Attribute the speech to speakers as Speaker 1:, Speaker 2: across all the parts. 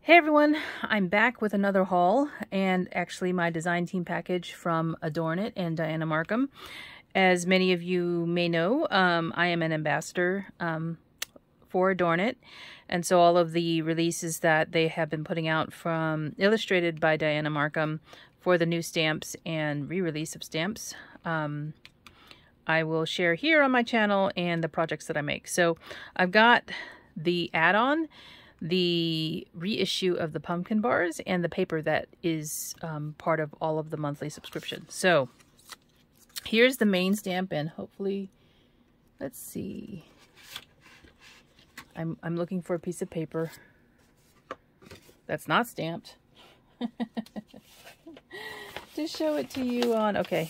Speaker 1: Hey everyone, I'm back with another haul, and actually my design team package from AdornIT and Diana Markham. As many of you may know, I am an ambassador for AdornIT, and so all of the releases that they have been putting out from illustrated by Diana Markham for the new stamps and re-release of stamps, I will share here on my channel and the projects that I make. So I've got the add-on, the reissue of the pumpkin bars, and the paper that is part of all of the monthly subscription. So here's the main stamp, and hopefully, let's see, I'm looking for a piece of paper that's not stamped to show it to you on. Okay,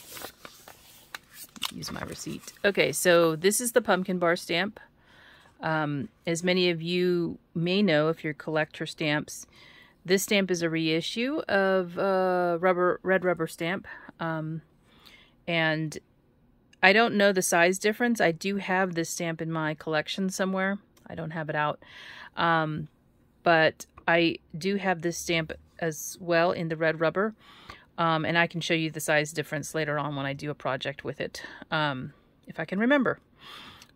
Speaker 1: use my receipt. Okay, so this is the pumpkin bar stamp. As many of you may know, if you're collector stamps, this stamp is a reissue of red rubber stamp. And I don't know the size difference. I do have this stamp in my collection somewhere. I don't have it out. But I do have this stamp as well in the red rubber. And I can show you the size difference later on when I do a project with it, if I can remember.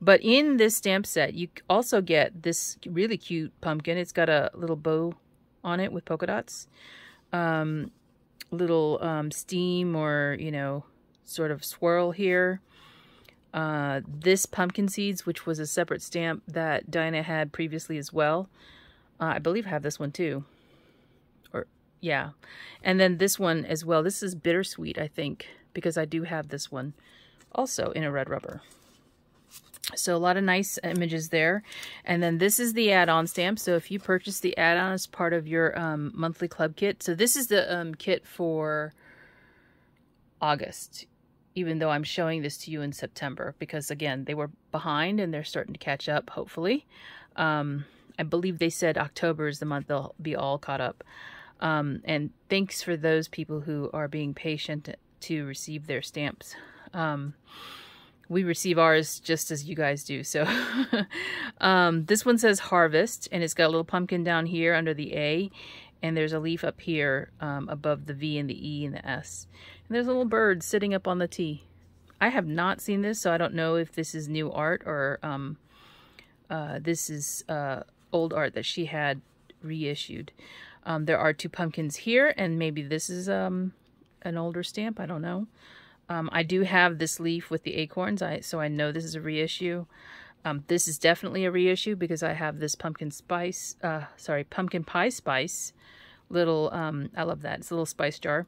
Speaker 1: But in this stamp set, you also get this really cute pumpkin. It's got a little bow on it with polka dots. Little steam or, you know, sort of swirl here. This pumpkin seeds, which was a separate stamp that Dinah had previously as well. I believe I have this one too. Or, yeah. And then this one as well. This is bittersweet, I think, because I do have this one also in a red rubber. So a lot of nice images there. And then this is the add-on stamp. So if you purchase the add-on as part of your monthly club kit. So this is the kit for August, even though I'm showing this to you in September, because again, they were behind and they're starting to catch up, hopefully. I believe they said October is the month they'll be all caught up. And thanks for those people who are being patient to receive their stamps. We receive ours just as you guys do. So this one says Harvest, and it's got a little pumpkin down here under the A, and there's a leaf up here above the V and the E and the S. And there's a little bird sitting up on the T. I have not seen this, so I don't know if this is new art or this is old art that she had reissued. There are two pumpkins here, and maybe this is an older stamp. I don't know. I do have this leaf with the acorns, so I know this is a reissue. This is definitely a reissue because I have this pumpkin pie spice little, I love that. It's a little spice jar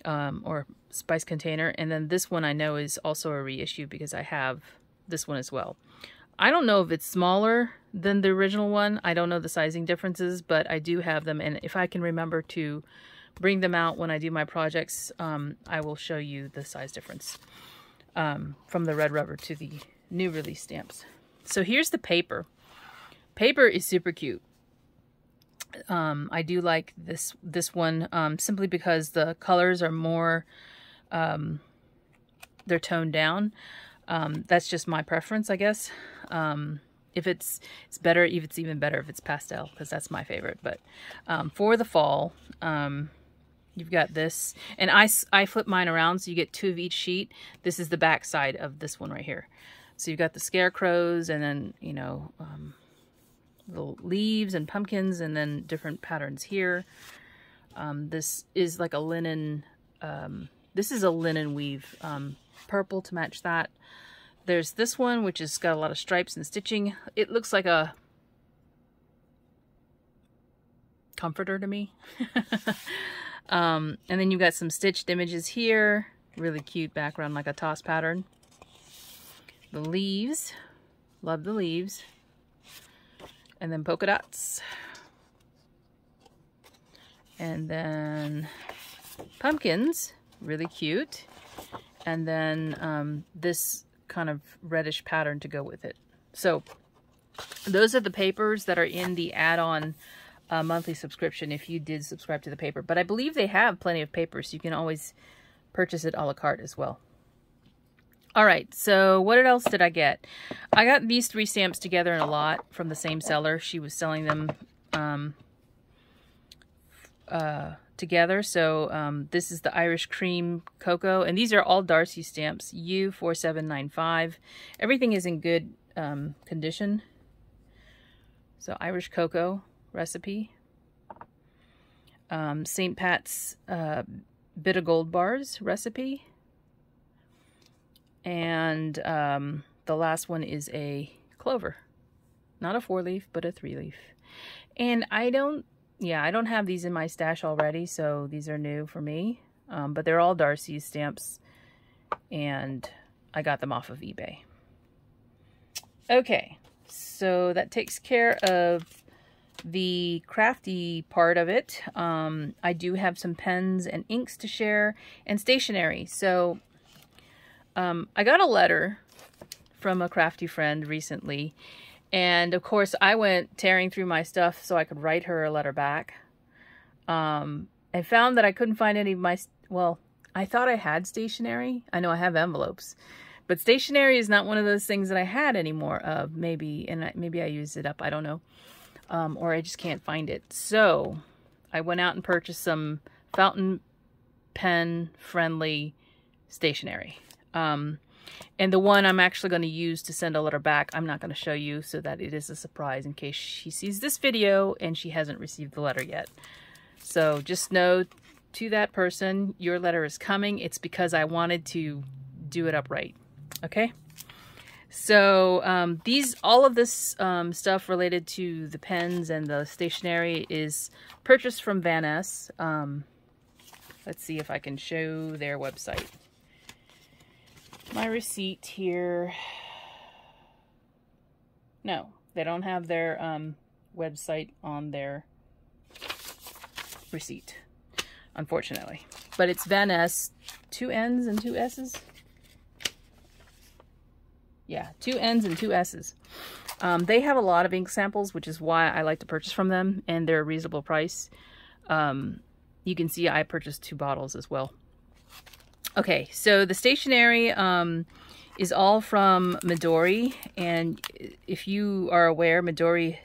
Speaker 1: or spice container. And then this one I know is also a reissue because I have this one as well. I don't know if it's smaller than the original one. I don't know the sizing differences, but I do have them. And if I can remember to bring them out when I do my projects, I will show you the size difference from the red rubber to the new release stamps. So here's the paper. Paper is super cute. I do like this one simply because the colors are more, they're toned down. That's just my preference, I guess. If it's better, if it's even better if it's pastel, because that's my favorite. But for the fall, you've got this, and I flip mine around so you get two of each sheet. This is the back side of this one right here. So you've got the scarecrows, and then, you know, little leaves and pumpkins, and then different patterns here. This is like a linen, this is a linen weave, purple to match that. There's this one, which has got a lot of stripes and stitching. It looks like a comforter to me. And then you've got some stitched images here. Really cute background, like a toss pattern. The leaves. Love the leaves. And then polka dots. And then pumpkins. Really cute. And then this kind of reddish pattern to go with it. So those are the papers that are in the add-on monthly subscription if you did subscribe to the paper. But I believe they have plenty of papers, so you can always purchase it a la carte as well. All right, so what else did I get? I got these three stamps together in a lot from the same seller. She was selling them together. So this is the Irish Cream Cocoa, and these are all Darcy stamps, U4795. Everything is in good condition. So Irish Cocoa recipe. St. Pat's Bit of Gold Bars recipe. And the last one is a clover. Not a 4-leaf, but a 3-leaf. And I don't have these in my stash already, so these are new for me. But they're all Darcy's stamps, and I got them off of eBay. Okay, so that takes care of the crafty part of it. I do have some pens and inks to share, and stationery. So I got a letter from a crafty friend recently, and of course I went tearing through my stuff so I could write her a letter back. I found that I couldn't find any of my, well, I thought I had stationery. I know I have envelopes, but stationery is not one of those things that I had anymore of, maybe I used it up, I don't know. Or I just can't find it. So I went out and purchased some fountain pen friendly stationery. And the one I'm actually going to use to send a letter back, I'm not going to show you, so that it is a surprise in case she sees this video and she hasn't received the letter yet. So just know, to that person, your letter is coming. It's because I wanted to do it upright. Okay? So all of this stuff related to the pens and the stationery is purchased from Van Ness. Let's see if I can show their website. My receipt here. No, they don't have their website on their receipt, unfortunately. But it's Van Ness, 2 N's and 2 S's. Yeah, 2 N's and 2 S's. They have a lot of ink samples, which is why I like to purchase from them, and they're a reasonable price. You can see I purchased 2 bottles as well. Okay, so the stationery is all from Midori, and if you are aware, Midori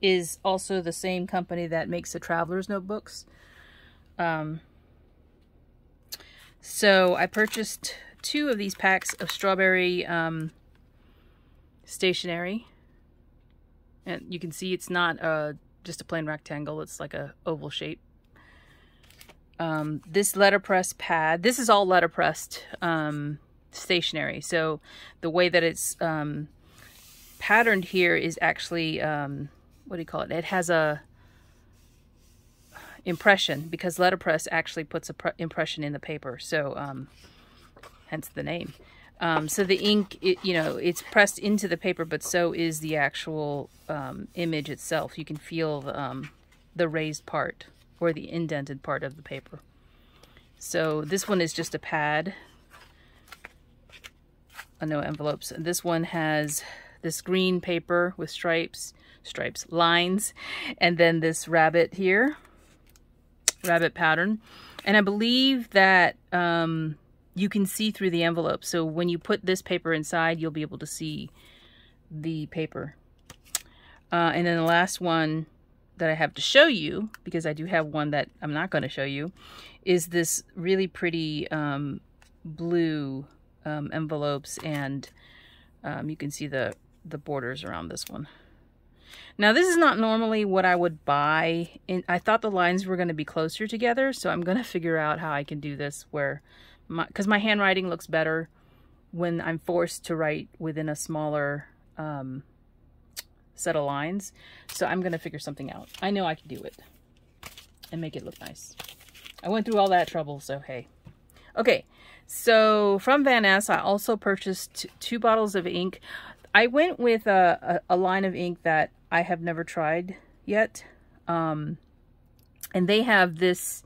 Speaker 1: is also the same company that makes the Traveler's Notebooks. So I purchased 2 of these packs of strawberry stationery, and you can see it's not just a plain rectangle, it's like a oval shape. This letterpress pad, this is all letterpressed stationery, so the way that it's patterned here is actually what do you call it? It has a impression, because letterpress actually puts a impression in the paper, so hence the name. So the ink, it's pressed into the paper, but so is the actual image itself. You can feel the raised part or the indented part of the paper. So this one is just a pad. No envelopes. And this one has this green paper with lines, and then this rabbit here, rabbit pattern. And I believe that you can see through the envelope. So when you put this paper inside, you'll be able to see the paper. And then the last one that I have to show you, because I do have one that I'm not going to show you, is this really pretty blue envelopes, and you can see the borders around this one. Now this is not normally what I would buy, and I thought the lines were going to be closer together, so I'm going to figure out how I can do this where, because my handwriting looks better when I'm forced to write within a smaller set of lines. So I'm going to figure something out. I know I can do it and make it look nice. I went through all that trouble, so hey. Okay, so from Van Ness, I also purchased 2 bottles of ink. I went with a line of ink that I have never tried yet. And they have this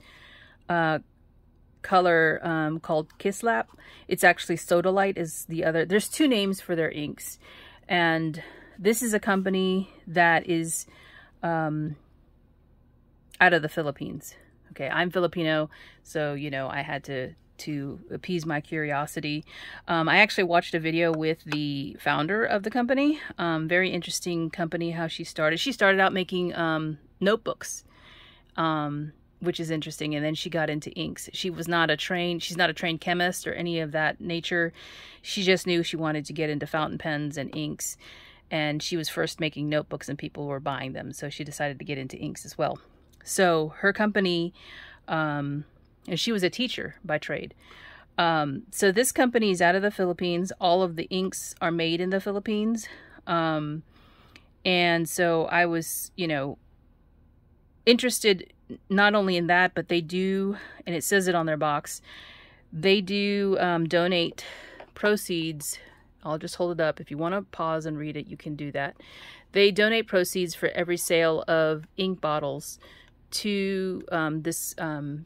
Speaker 1: color called Kislap. It's actually Sodalite is the other. There's 2 names for their inks. And this is a company that is out of the Philippines. Okay, I'm Filipino, so, I had to appease my curiosity. I actually watched a video with the founder of the company. Very interesting company, how she started. She started out making notebooks. And which is interesting. And then she got into inks. She's not a trained chemist or any of that nature. She just knew she wanted to get into fountain pens and inks. And she was first making notebooks and people were buying them. So she decided to get into inks as well. So her company, and she was a teacher by trade. So this company is out of the Philippines. All of the inks are made in the Philippines. And so I was, you know, interested not only in that, but they do, and it says it on their box, they do donate proceeds. I'll just hold it up. If you want to pause and read it, you can do that. They donate proceeds for every sale of ink bottles to this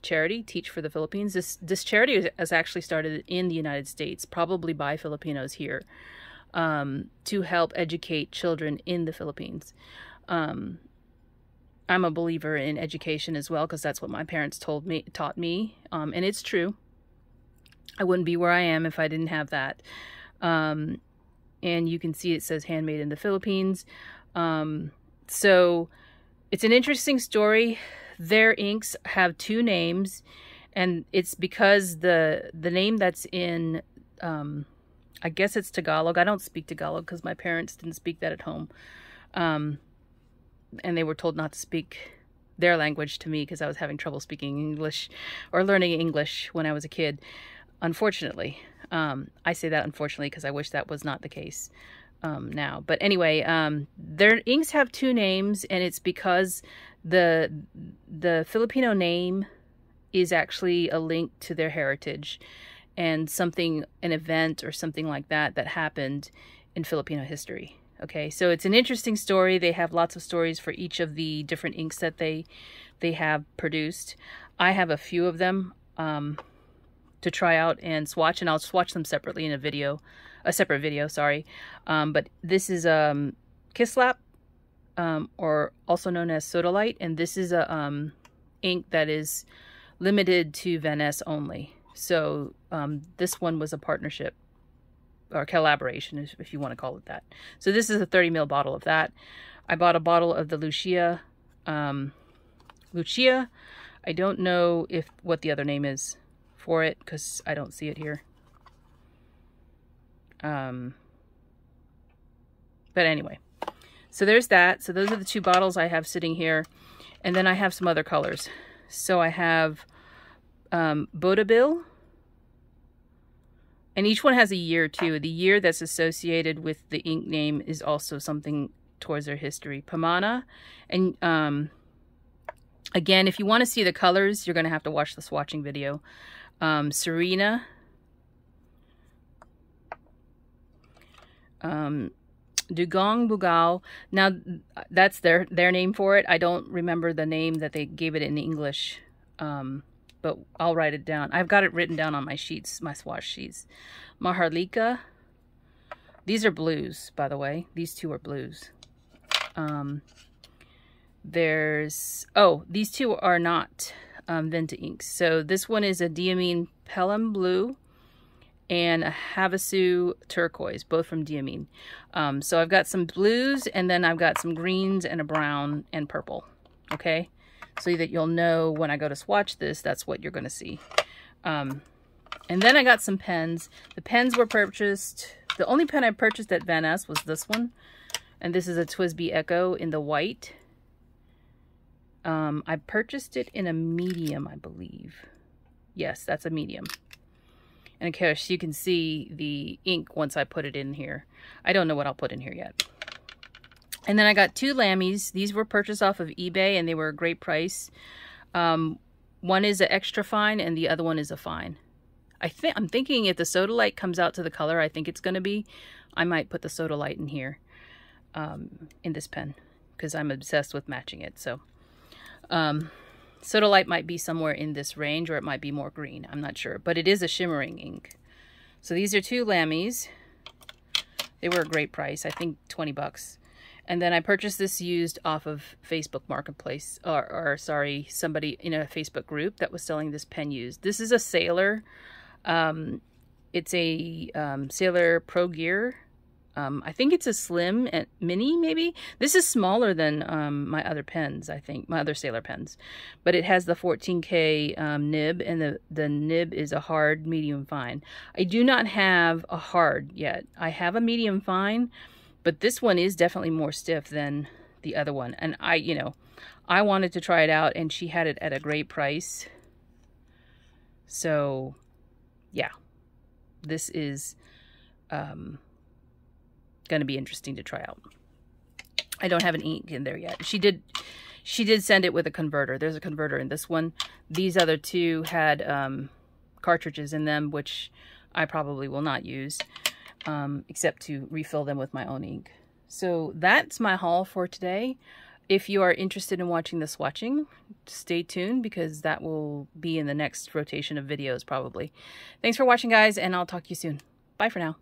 Speaker 1: charity, Teach for the Philippines. This charity has actually started in the United States, probably by Filipinos here, to help educate children in the Philippines. I'm a believer in education as well, because that's what my parents taught me, and it's true. I wouldn't be where I am if I didn't have that. And you can see it says handmade in the Philippines. So it's an interesting story. Their inks have two names, and it's because the name that's in, I guess it's Tagalog. I don't speak Tagalog because my parents didn't speak that at home. And they were told not to speak their language to me because I was having trouble speaking English or learning English when I was a kid, unfortunately. I say that unfortunately because I wish that was not the case now. But anyway, their inks have two names, and it's because the Filipino name is actually a link to their heritage and something, an event or something like that that happened in Filipino history. Okay, so it's an interesting story. They have lots of stories for each of the different inks that they have produced. I have a few of them to try out and swatch, and I'll swatch them separately in a separate video, sorry. But this is Kislap, or also known as Sodalite, and this is a ink that is limited to Van Ness only. So this one was a partnership or collaboration, if you want to call it that. So this is a 30 ml bottle of that. I bought a bottle of the Lucia. I don't know what the other name is for it because I don't see it here. But anyway, so there's that. So those are the two bottles I have sitting here, and then I have some other colors. So I have Bodabil. And each one has a year too. The year that's associated with the ink name is also something towards their history. Pamana. And again, if you want to see the colors, you're going to have to watch the swatching video. Serena. Dugong Bugao. Now, that's their name for it. I don't remember the name that they gave it in English. But I'll write it down. I've got it written down on my sheets, my swatch sheets. Maharlika. These are blues, by the way. These two are blues. These two are not Venta inks. So this one is a Diamine Pelham blue and a Havasu turquoise, both from Diamine. So I've got some blues, and then I've got some greens and a brown and purple. Okay? So that you'll know when I go to swatch this, that's what you're going to see. And then I got some pens. The pens were purchased. The only pen I purchased at Van Ness was this one. And this is a TWSBI Echo in the white. I purchased it in a medium, I believe. Yes, that's a medium. And of course, you can see the ink once I put it in here. I don't know what I'll put in here yet. And then I got two Lammies. These were purchased off of eBay, and they were a great price. One is an extra fine, and the other one is a fine. I'm thinking if the Sodalite comes out to the color I think it's going to be, I might put the Sodalite in here, in this pen, because I'm obsessed with matching it. So Sodalite might be somewhere in this range, or it might be more green. I'm not sure, but it is a shimmering ink. So these are two Lammies. They were a great price. I think 20 bucks. And then I purchased this used off of Facebook Marketplace, or sorry, somebody in a Facebook group that was selling this pen used. This is a Sailor. It's a Sailor Pro Gear I think it's a slim and mini, maybe. This is smaller than my other pens, I think, my other Sailor pens. But it has the 14K nib, and the nib is a hard, medium, fine. I do not have a hard yet. I have a medium fine, but this one is definitely more stiff than the other one. And I wanted to try it out, and she had it at a great price. So, yeah, this is going to be interesting to try out. I don't have an ink in there yet. She did send it with a converter. There's a converter in this one. These other two had cartridges in them, which I probably will not use, except to refill them with my own ink. So that's my haul for today. If you are interested in watching the swatching, stay tuned, because that will be in the next rotation of videos probably. Thanks for watching, guys, and I'll talk to you soon. Bye for now.